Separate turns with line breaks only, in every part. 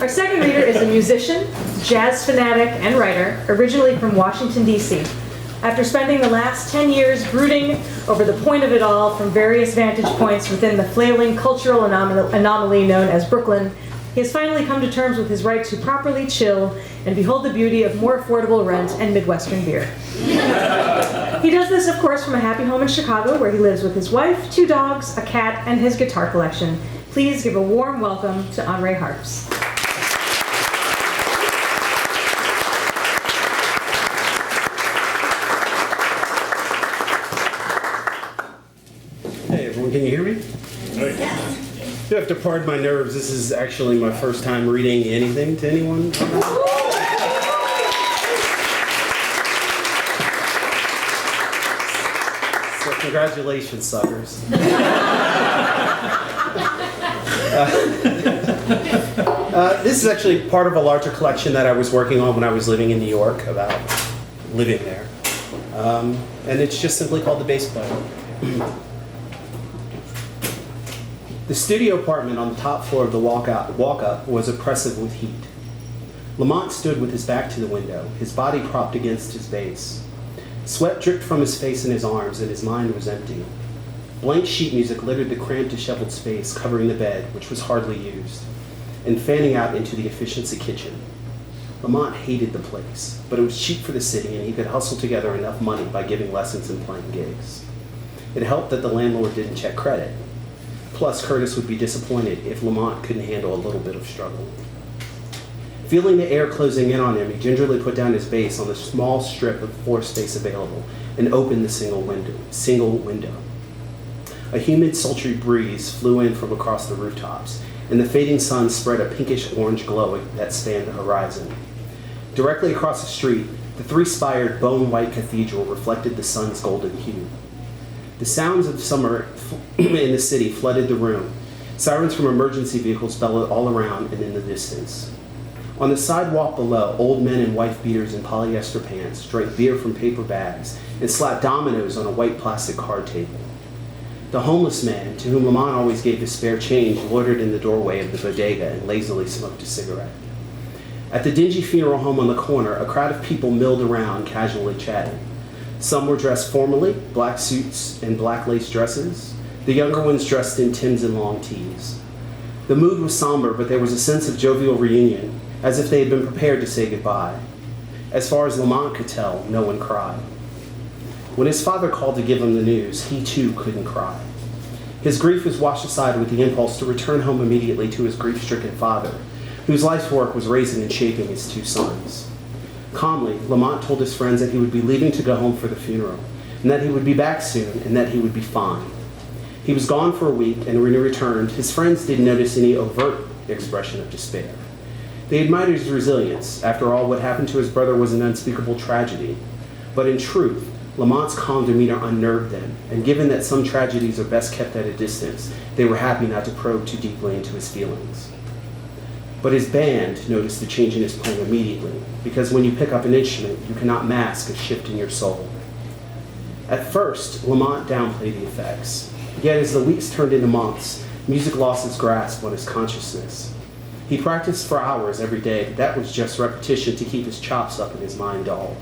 Our second reader is a musician, jazz fanatic, and writer, originally from Washington, D.C. After spending the last 10 years brooding over the point of it all from various vantage points within the flailing cultural anomaly known as Brooklyn, he has finally come to terms with his right to properly chill and behold the beauty of more affordable rent and Midwestern beer. He does this, of course, from a happy home in Chicago, where he lives with his wife, 2 dogs, a cat, and his guitar collection. Please give a warm welcome to Henri Harps.
Hey everyone, can you hear me?
Yes.
You have to pardon my nerves. This is actually my first time reading anything to anyone. So congratulations, suckers. This is actually part of a larger collection that I was working on when I was living in New York, about living there. And it's just simply called The Bass Player. The studio apartment on the top floor of the walk-up was oppressive with heat. Lamont stood with his back to the window, his body propped against his bass. Sweat dripped from his face and his arms, and his mind was empty. Blank sheet music littered the cramped, disheveled space covering the bed, which was hardly used, and fanning out into the efficiency kitchen. Lamont hated the place, but it was cheap for the city, and he could hustle together enough money by giving lessons and playing gigs. It helped that the landlord didn't check credit. Plus, Curtis would be disappointed if Lamont couldn't handle a little bit of struggle. Feeling the air closing in on him, he gingerly put down his bass on the small strip of floor space available and opened the single window. A humid, sultry breeze flew in from across the rooftops, and the fading sun spread a pinkish-orange glow that spanned the horizon. Directly across the street, the 3-spired, bone-white cathedral reflected the sun's golden hue. The sounds of summer in the city flooded the room. Sirens from emergency vehicles bellowed all around and in the distance. On the sidewalk below, old men in wife beaters and polyester pants drank beer from paper bags and slapped dominoes on a white plastic card table. The homeless man, to whom Lamont always gave his spare change, loitered in the doorway of the bodega and lazily smoked a cigarette. At the dingy funeral home on the corner, a crowd of people milled around, casually chatting. Some were dressed formally, black suits and black lace dresses. The younger ones dressed in Timbs and long tees. The mood was somber, but there was a sense of jovial reunion, as if they had been prepared to say goodbye. As far as Lamont could tell, no one cried. When his father called to give him the news, he too couldn't cry. His grief was washed aside with the impulse to return home immediately to his grief-stricken father, whose life's work was raising and shaping his 2 sons. Calmly, Lamont told his friends that he would be leaving to go home for the funeral, and that he would be back soon, and that he would be fine. He was gone for a week, and when he returned, his friends didn't notice any overt expression of despair. They admired his resilience. After all, what happened to his brother was an unspeakable tragedy. But in truth, Lamont's calm demeanor unnerved them, and given that some tragedies are best kept at a distance, they were happy not to probe too deeply into his feelings. But his band noticed the change in his playing immediately, because when you pick up an instrument, you cannot mask a shift in your soul. At first, Lamont downplayed the effects. Yet as the weeks turned into months, music lost its grasp on his consciousness. He practiced for hours every day, but that was just repetition to keep his chops up and his mind dull.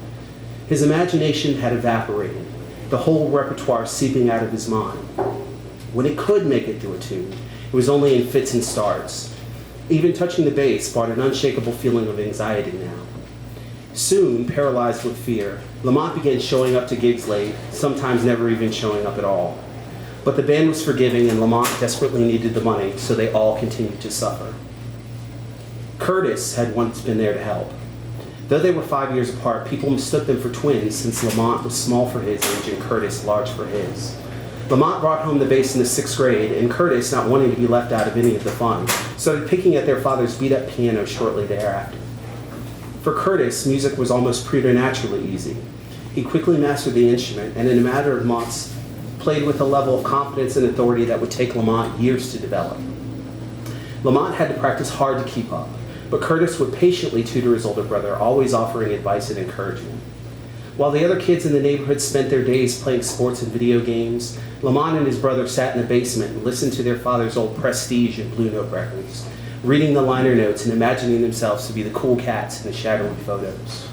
His imagination had evaporated, the whole repertoire seeping out of his mind. When it could make it to a tune, it was only in fits and starts. Even touching the bass brought an unshakable feeling of anxiety now. Soon, paralyzed with fear, Lamont began showing up to gigs late, sometimes never even showing up at all. But the band was forgiving, and Lamont desperately needed the money, so they all continued to suffer. Curtis had once been there to help. Though they were 5 years apart, people mistook them for twins, since Lamont was small for his age and Curtis large for his. Lamont brought home the bass in the 6th grade, and Curtis, not wanting to be left out of any of the fun, started picking at their father's beat-up piano shortly thereafter. For Curtis, music was almost preternaturally easy. He quickly mastered the instrument, and in a matter of months, played with a level of confidence and authority that would take Lamont years to develop. Lamont had to practice hard to keep up, but Curtis would patiently tutor his older brother, always offering advice and encouragement. While the other kids in the neighborhood spent their days playing sports and video games, Lamont and his brother sat in the basement and listened to their father's old Prestige and Blue Note records, reading the liner notes and imagining themselves to be the cool cats in the shadowy photos.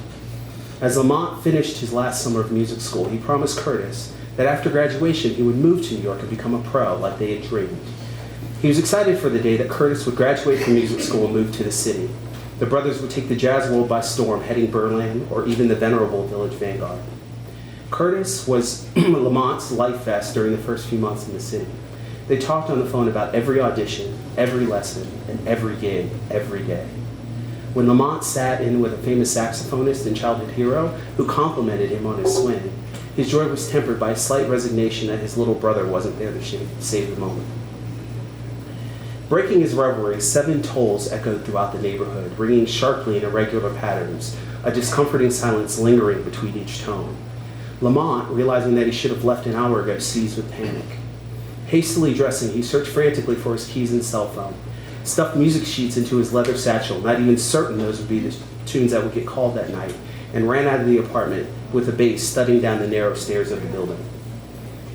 As Lamont finished his last summer of music school, he promised Curtis that after graduation he would move to New York and become a pro like they had dreamed. He was excited for the day that Curtis would graduate from music school and move to the city. The brothers would take the jazz world by storm, heading Berlin or even the venerable Village Vanguard. Curtis was Lamont's life vest during the first few months in the city. They talked on the phone about every audition, every lesson, and every gig, every day. When Lamont sat in with a famous saxophonist and childhood hero who complimented him on his swing, his joy was tempered by a slight resignation that his little brother wasn't there to save the moment. Breaking his reverie, 7 tolls echoed throughout the neighborhood, ringing sharply in irregular patterns, a discomforting silence lingering between each tone. Lamont, realizing that he should have left an hour ago, seized with panic. Hastily dressing, he searched frantically for his keys and cell phone, stuffed music sheets into his leather satchel, not even certain those would be the tunes that would get called that night, and ran out of the apartment with a bass thudding down the narrow stairs of the building.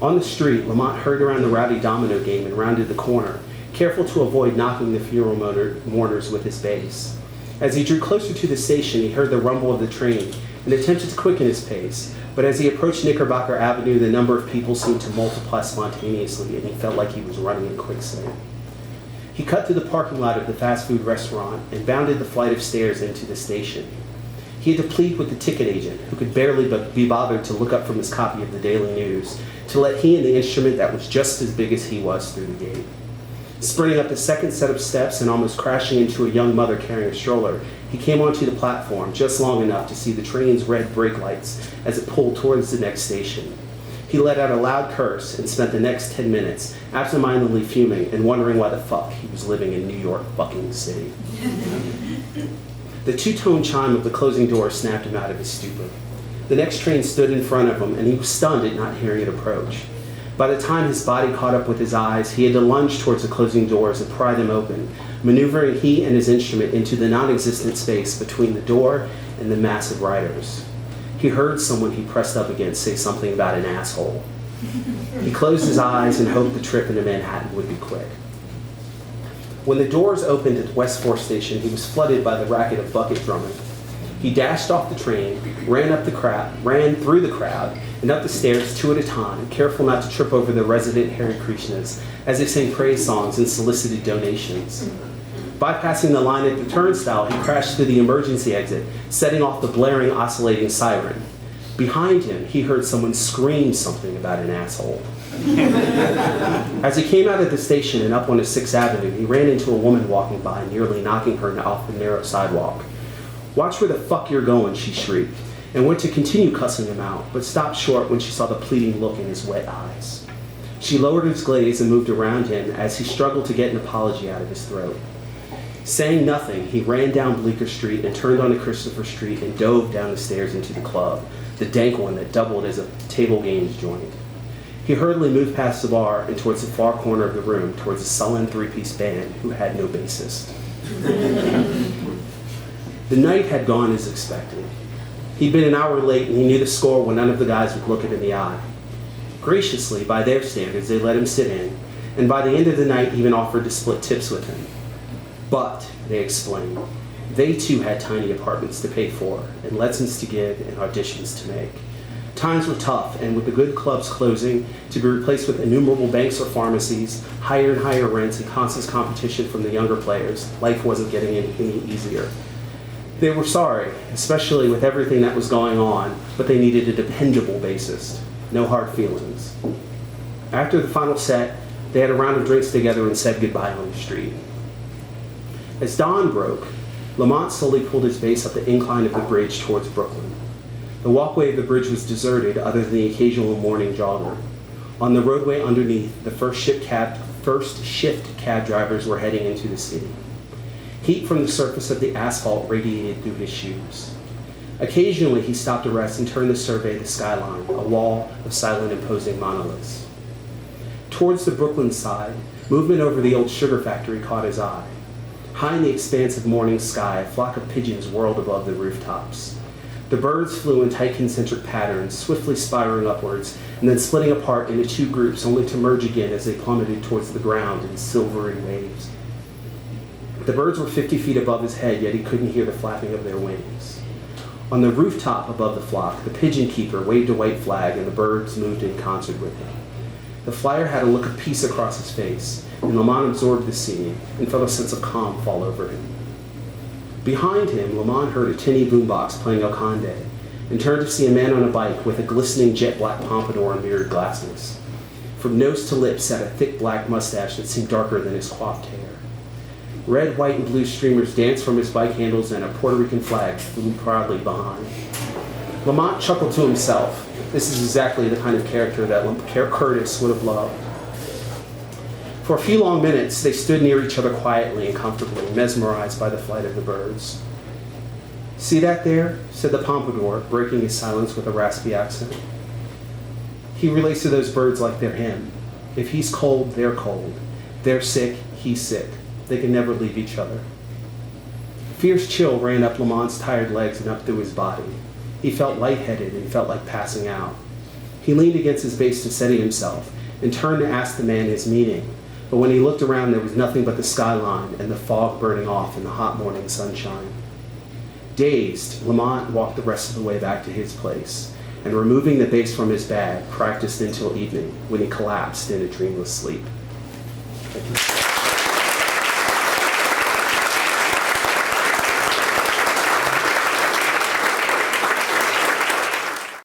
On the street, Lamont hurried around the rowdy domino game and rounded the corner, careful to avoid knocking the funeral mourners with his bass. As he drew closer to the station, he heard the rumble of the train and attempted to quicken his pace, but as he approached Knickerbocker Avenue, the number of people seemed to multiply spontaneously, and he felt like he was running in quicksand. He cut to the parking lot of the fast food restaurant and bounded the flight of stairs into the station. He had to plead with the ticket agent, who could barely be bothered to look up from his copy of the Daily News, to let he and the instrument that was just as big as he was through the gate. Sprinting up the second set of steps and almost crashing into a young mother carrying a stroller, he came onto the platform just long enough to see the train's red brake lights as it pulled towards the next station. He let out a loud curse and spent the next 10 minutes absentmindedly fuming and wondering why the fuck he was living in New York fucking City. The two-tone chime of the closing door snapped him out of his stupor. The next train stood in front of him, and he was stunned at not hearing it approach. By the time his body caught up with his eyes, he had to lunge towards the closing doors and pry them open, maneuvering he and his instrument into the non-existent space between the door and the massive riders. He heard someone he pressed up against say something about an asshole. He closed his eyes and hoped the trip into Manhattan would be quick. When the doors opened at West 4th Station, he was flooded by the racket of bucket drumming. He dashed off the train, ran through the crowd, and up the stairs 2 at a time, careful not to trip over the resident Hare Krishnas as they sang praise songs and solicited donations. Bypassing the line at the turnstile, he crashed through the emergency exit, setting off the blaring, oscillating siren. Behind him, he heard someone scream something about an asshole. As he came out of the station and up onto 6th Avenue, he ran into a woman walking by, nearly knocking her off the narrow sidewalk. "Watch where the fuck you're going," she shrieked, and went to continue cussing him out, but stopped short when she saw the pleading look in his wet eyes. She lowered his gaze and moved around him as he struggled to get an apology out of his throat. Saying nothing, he ran down Bleecker Street and turned onto Christopher Street and dove down the stairs into the club, the dank one that doubled as a table games joint. He hurriedly moved past the bar and towards the far corner of the room, towards a sullen 3-piece band who had no bassist. The night had gone as expected. He'd been an hour late and he knew the score when none of the guys would look him in the eye. Graciously, by their standards, they let him sit in, and by the end of the night even offered to split tips with him. But, they explained, they too had tiny apartments to pay for, and lessons to give, and auditions to make. Times were tough, and with the good clubs closing, to be replaced with innumerable banks or pharmacies, higher and higher rents, and constant competition from the younger players, life wasn't getting any easier. They were sorry, especially with everything that was going on, but they needed a dependable bassist. No hard feelings. After the final set, they had a round of drinks together and said goodbye on the street. As dawn broke, Lamont slowly pulled his bass up the incline of the bridge towards Brooklyn. The walkway of the bridge was deserted other than the occasional morning jogger. On the roadway underneath, the first shift cab drivers were heading into the city. Heat from the surface of the asphalt radiated through his shoes. Occasionally, he stopped to rest and turned to survey the skyline, a wall of silent, imposing monoliths. Towards the Brooklyn side, movement over the old sugar factory caught his eye. High in the expanse of morning sky, a flock of pigeons whirled above the rooftops. The birds flew in tight concentric patterns, swiftly spiraling upwards, and then splitting apart into 2 groups, only to merge again as they plummeted towards the ground in silvery waves. The birds were 50 feet above his head, yet he couldn't hear the flapping of their wings. On the rooftop above the flock, the pigeon keeper waved a white flag, and the birds moved in concert with him. The flyer had a look of peace across his face, and Lamont absorbed the scene and felt a sense of calm fall over him. Behind him, Lamont heard a tinny boombox playing El Conde, and turned to see a man on a bike with a glistening jet-black pompadour and mirrored glasses. From nose to lips sat a thick black mustache that seemed darker than his coiffed hair. Red, white, and blue streamers danced from his bike handles, and a Puerto Rican flag flew proudly behind. Lamont chuckled to himself. This is exactly the kind of character that Curtis would have loved. For a few long minutes, they stood near each other quietly and comfortably, mesmerized by the flight of the birds. "See that there?" said the pompadour, breaking his silence with a raspy accent. "He relates to those birds like they're him. If he's cold, they're cold. They're sick, he's sick. They can never leave each other." Fierce chill ran up Lamont's tired legs and up through his body. He felt lightheaded and felt like passing out. He leaned against his base to steady himself and turned to ask the man his meaning. But when he looked around, there was nothing but the skyline and the fog burning off in the hot morning sunshine. Dazed, Lamont walked the rest of the way back to his place, and removing the base from his bag, practiced until evening, when he collapsed in a dreamless sleep. Thank you.